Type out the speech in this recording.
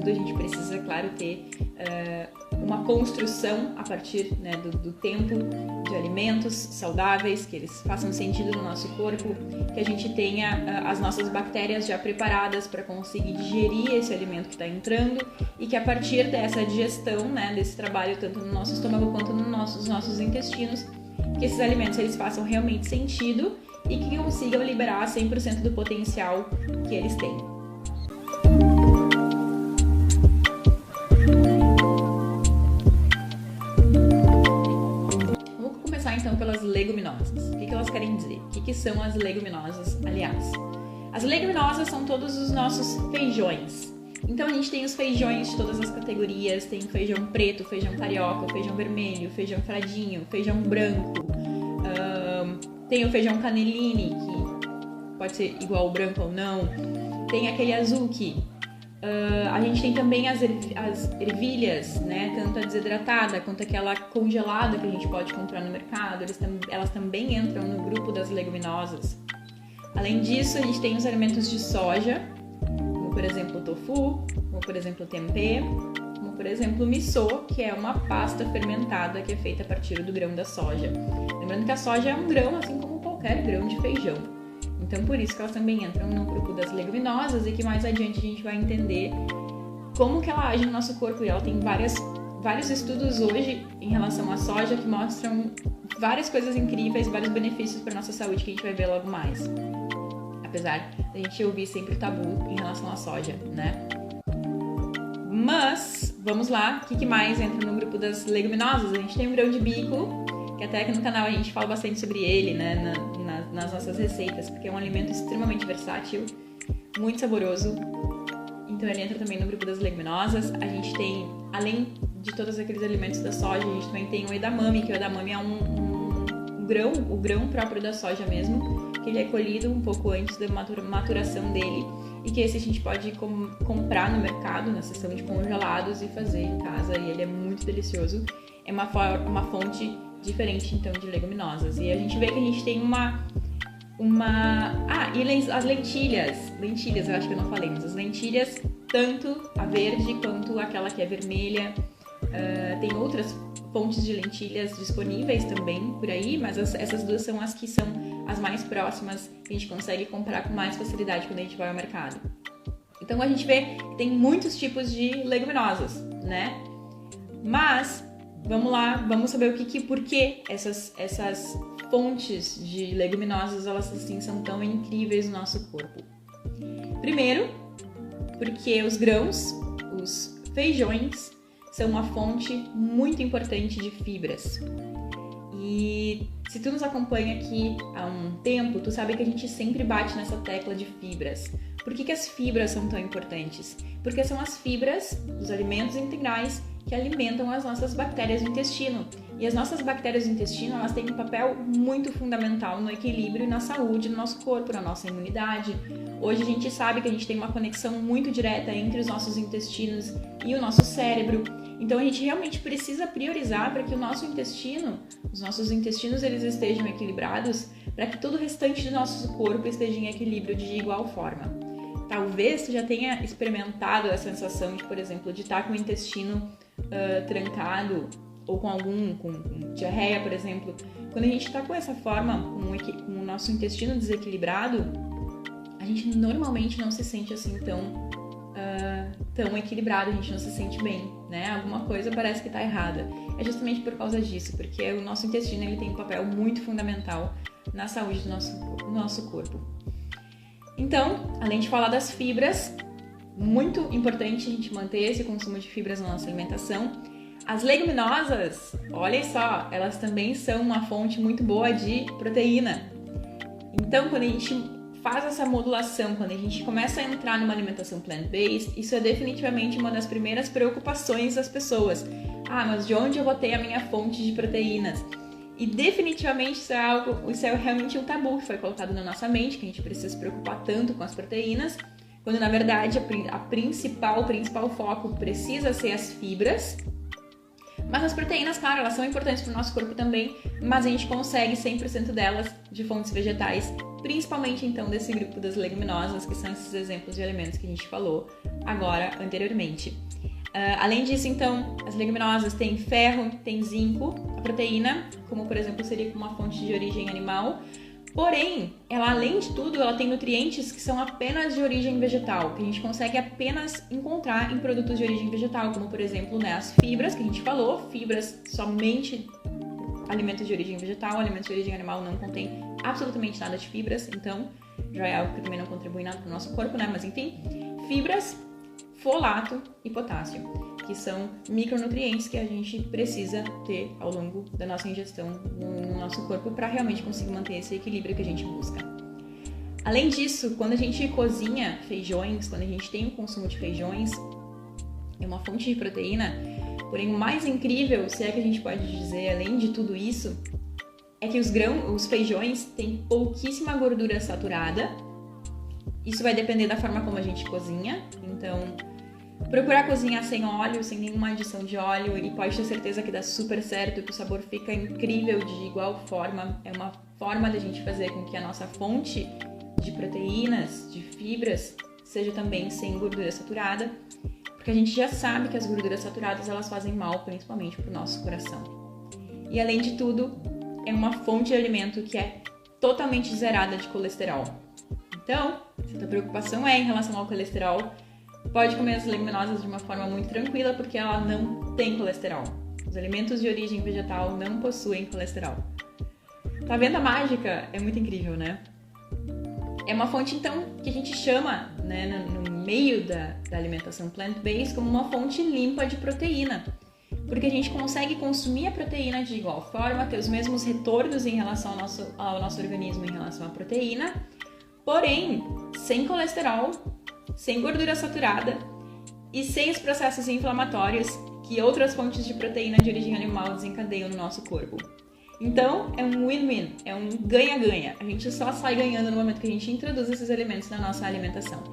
tudo, a gente precisa, claro, ter uma construção a partir, né, do tempo de alimentos saudáveis, que eles façam sentido no nosso corpo, que a gente tenha as nossas bactérias já preparadas para conseguir digerir esse alimento que está entrando e que a partir dessa digestão, né, desse trabalho tanto no nosso estômago quanto nos nossos intestinos, que esses alimentos eles façam realmente sentido e que consigam liberar 100% do potencial que eles têm. Vamos começar então pelas leguminosas. O que elas querem dizer? O que são as leguminosas, aliás? As leguminosas são todos os nossos feijões. Então a gente tem os feijões de todas as categorias, tem o feijão preto, feijão carioca, o feijão vermelho, o feijão fradinho, o feijão branco, tem o feijão cannellini, que pode ser igual ao branco ou não, tem aquele azuki, a gente tem também as ervilhas, né? Tanto a desidratada quanto aquela congelada que a gente pode comprar no mercado, elas também entram no grupo das leguminosas. Além disso, a gente tem os alimentos de soja, como por exemplo o tofu, como por exemplo o tempê, como por exemplo o miso, que é uma pasta fermentada que é feita a partir do grão da soja. Lembrando que a soja é um grão, assim como qualquer grão de feijão. Então por isso que elas também entram no grupo das leguminosas e que mais adiante a gente vai entender como que ela age no nosso corpo. E ela tem vários estudos hoje em relação à soja que mostram várias coisas incríveis, vários benefícios para a nossa saúde que a gente vai ver logo mais. Apesar da gente ouvir sempre o tabu em relação à soja, né? Mas, vamos lá, o que mais entra no grupo das leguminosas? A gente tem o grão de bico, que até aqui no canal a gente fala bastante sobre ele, né, nas nossas receitas, porque é um alimento extremamente versátil, muito saboroso. Então ele entra também no grupo das leguminosas. A gente tem, além de todos aqueles alimentos da soja, a gente também tem o edamame, que o edamame é o grão próprio da soja mesmo, que ele é colhido um pouco antes da maturação dele e que esse a gente pode comprar no mercado, na seção de congelados, e fazer em casa, e ele é muito delicioso. É uma fonte diferente então de leguminosas. E a gente vê que a gente tem e as lentilhas, eu acho que eu não falei, mas as lentilhas, tanto a verde quanto aquela que é vermelha, tem outras fontes de lentilhas disponíveis também por aí, mas essas duas são as que são as mais próximas, que a gente consegue comprar com mais facilidade quando a gente vai ao mercado. Então a gente vê que tem muitos tipos de leguminosas, né? Mas vamos lá, vamos saber por que essas fontes de leguminosas, elas assim são tão incríveis no nosso corpo. Primeiro, porque os grãos, os feijões, são uma fonte muito importante de fibras. E se tu nos acompanha aqui há um tempo, tu sabe que a gente sempre bate nessa tecla de fibras. Por que as fibras são tão importantes? Porque são as fibras dos alimentos integrais que alimentam as nossas bactérias do intestino. E as nossas bactérias do intestino, elas têm um papel muito fundamental no equilíbrio e na saúde do nosso corpo, na nossa imunidade. Hoje a gente sabe que a gente tem uma conexão muito direta entre os nossos intestinos e o nosso cérebro. Então a gente realmente precisa priorizar para que os nossos intestinos eles estejam equilibrados, para que todo o restante do nosso corpo esteja em equilíbrio de igual forma. Talvez tu já tenha experimentado a sensação de, por exemplo, de estar com o intestino trancado ou com diarreia, por exemplo. Quando a gente está com essa forma, com o nosso intestino desequilibrado, a gente normalmente não se sente assim tão equilibrado, a gente não se sente bem, né? Alguma coisa parece que está errada. É justamente por causa disso, porque o nosso intestino ele tem um papel muito fundamental na saúde do nosso corpo. Então, além de falar das fibras, muito importante a gente manter esse consumo de fibras na nossa alimentação. As leguminosas, olhem só, elas também são uma fonte muito boa de proteína. Então, quando a gente faz essa modulação, quando a gente começa a entrar numa alimentação plant-based, isso é definitivamente uma das primeiras preocupações das pessoas. Mas de onde eu vou ter a minha fonte de proteínas? E definitivamente isso é realmente um tabu que foi colocado na nossa mente, que a gente precisa se preocupar tanto com as proteínas, quando na verdade o principal foco precisa ser as fibras. Mas as proteínas, claro, elas são importantes para o nosso corpo também, mas a gente consegue 100% delas de fontes vegetais, principalmente então desse grupo das leguminosas, que são esses exemplos de alimentos que a gente falou agora anteriormente. Além disso, então, as leguminosas têm ferro, tem zinco, a proteína, como por exemplo seria uma fonte de origem animal, porém, ela além de tudo, ela tem nutrientes que são apenas de origem vegetal, que a gente consegue apenas encontrar em produtos de origem vegetal, como por exemplo, né, as fibras que a gente falou, fibras somente alimentos de origem vegetal, alimentos de origem animal não contém absolutamente nada de fibras, então já é algo que também não contribui nada para o nosso corpo, né, mas enfim, fibras, folato e potássio, que são micronutrientes que a gente precisa ter ao longo da nossa ingestão no nosso corpo para realmente conseguir manter esse equilíbrio que a gente busca. Além disso, quando a gente cozinha feijões, quando a gente tem o consumo de feijões, é uma fonte de proteína, porém o mais incrível, se é que a gente pode dizer, além de tudo isso, é que os feijões têm pouquíssima gordura saturada. Isso vai depender da forma como a gente cozinha, então procurar cozinhar sem óleo, sem nenhuma adição de óleo, e pode ter certeza que dá super certo, que o sabor fica incrível de igual forma. É uma forma da gente fazer com que a nossa fonte de proteínas, de fibras, seja também sem gordura saturada, porque a gente já sabe que as gorduras saturadas elas fazem mal, principalmente para o nosso coração. E além de tudo, é uma fonte de alimento que é totalmente zerada de colesterol. Então, se a tua preocupação é em relação ao colesterol, pode comer as leguminosas de uma forma muito tranquila, porque ela não tem colesterol. Os alimentos de origem vegetal não possuem colesterol. Tá vendo a mágica? É muito incrível, né? É uma fonte, então, que a gente chama, né, no meio da alimentação plant-based como uma fonte limpa de proteína. Porque a gente consegue consumir a proteína de igual forma, ter os mesmos retornos em relação ao nosso organismo em relação à proteína, porém, sem colesterol, sem gordura saturada e sem os processos inflamatórios que outras fontes de proteína de origem animal desencadeiam no nosso corpo. Então, é um win-win, é um ganha-ganha. A gente só sai ganhando no momento que a gente introduz esses alimentos na nossa alimentação.